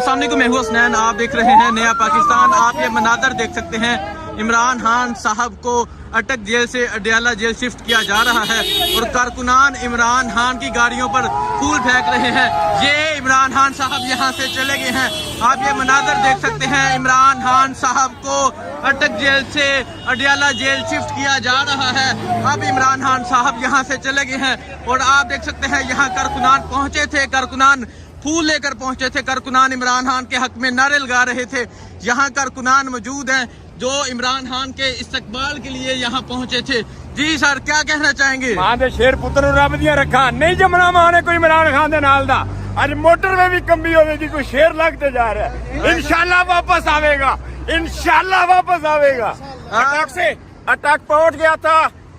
अस्सलाम वालेकुम, मैं हूं हसनैन, आप देख रहे हैं नया पाकिस्तान। आप ये मनाजर देख सकते हैं, इमरान खान साहब को अटक जेल से अडयाला जेल शिफ्ट किया जा रहा है और कारकुनान इमरान खान की गाड़ियों पर फूल फेंक रहे हैं। ये इमरान खान साहब यहाँ से चले गए हैं। आप ये मनाजर देख सकते हैं, इमरान खान साहब को अटक जेल से अडयाला जेल शिफ्ट किया जा रहा है। अब इमरान खान साहब यहाँ से चले गए हैं और आप देख सकते हैं यहाँ कारकुनान पहुंचे थे, कारकुनान फूल लेकर पहुंचे थे, कारकुनान इमरान खान के हक में नारे लगा रहे थे। यहाँ कारकुनान मौजूद हैं जो इमरान खान के इस्तकबाल के लिए यहाँ पहुंचे थे। जी सर, क्या कहना चाहेंगे? मां दे शेर पुत्र रब दिया रखा नहीं जमना माने कोई इमरान खान दे नाल दा। आज मोटर में भी कमी होगी, कोई शेर लगते जा रहा है। इंशाल्लाह वापस आवेगा, इंशाल्लाह वापस आवेगा। अटक से अटक पहुंच गया था,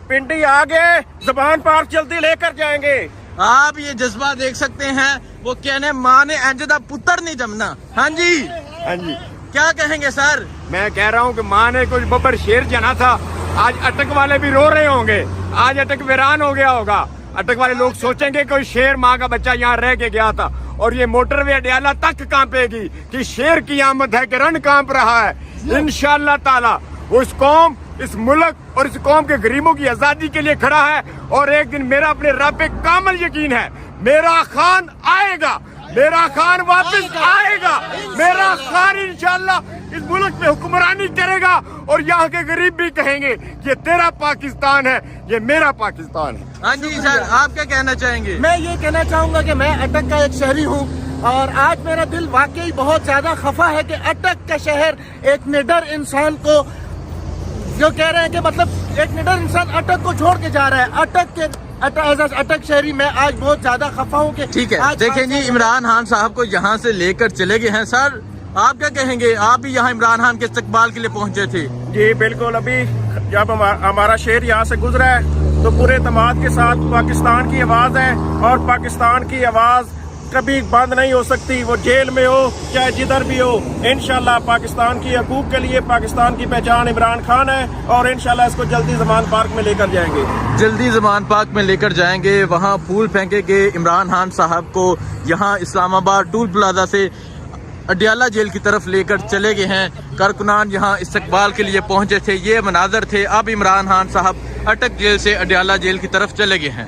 पिंडी आगे जबान पार चलती लेकर जाएंगे। आप ये जज्बा देख सकते हैं, वो कहने माँ ने इंज दा पुत्र नहीं जमना। हाँ जी, हाँ जी, क्या कहेंगे सर? मैं कह रहा हूँ कि माँ ने कुछ बब्बर शेर जना था। आज अटक वाले भी रो रहे होंगे, आज अटक वीरान हो गया होगा। अटक वाले लोग सोचेंगे कोई शेर माँ का बच्चा यहाँ रह के गया था और ये मोटरवे अडयाला तक कांपेगी कि शेर की आमद है कि रण कांप रहा है। इंशाअल्लाह ताला वो इस कौम, इस मुल्क और इस कौम के गरीबों की आजादी के लिए खड़ा है। और एक दिन मेरा अपने रब पे कामल यकीन है, मेरा खान आएगा, मेरा खान वापस आएगा। मेरा खान इंशाअल्लाह इस मुल्क पे हुक्मरानी करेगा और यहाँ के गरीब भी कहेंगे ये तेरा पाकिस्तान है, ये मेरा पाकिस्तान है। हाँ जी सर, आप क्या कहना चाहेंगे? मैं ये कहना चाहूंगा कि मैं अटक का एक शहरी हूँ और आज मेरा दिल वाकई बहुत ज्यादा खफा है कि अटक का शहर एक निडर इंसान को जो कह रहे हैं कि मतलब एक निडर इंसान अटक को छोड़ के जा रहा है। अटक शहरी मैं आज बहुत ज्यादा खफा हूँ कि ठीक है, देखें जी, इमरान खान साहब को यहाँ से लेकर चले गए हैं। सर, आप क्या कहेंगे? आप भी यहाँ इमरान खान के इस्तकबाल के लिए पहुँचे थे। जी बिल्कुल, अभी जब हमारा शेर यहाँ से गुजरा है तो पूरे तमाद के साथ पाकिस्तान की आवाज है और पाकिस्तान की आवाज कभी बंद नहीं हो सकती, वो जेल में हो चाहे जिधर भी हो। इंशाल्लाह पाकिस्तान की हकूक के लिए पाकिस्तान की पहचान इमरान खान है और इंशाल्लाह इसको जल्दी जमान पार्क में लेकर जाएंगे। जल्दी जमान पार्क में लेकर जाएंगे, वहाँ फूल फेंकेंगे। इमरान खान साहब को यहाँ इस्लामाबाद टूल प्लाजा से अडयाला जेल की तरफ लेकर चले गए हैं। कारकुनान यहाँ इस्तकबाल के लिए पहुंचे थे, ये मनाजर थे। अब इमरान खान साहब अटक जेल से अडयाला जेल की तरफ चले गए हैं।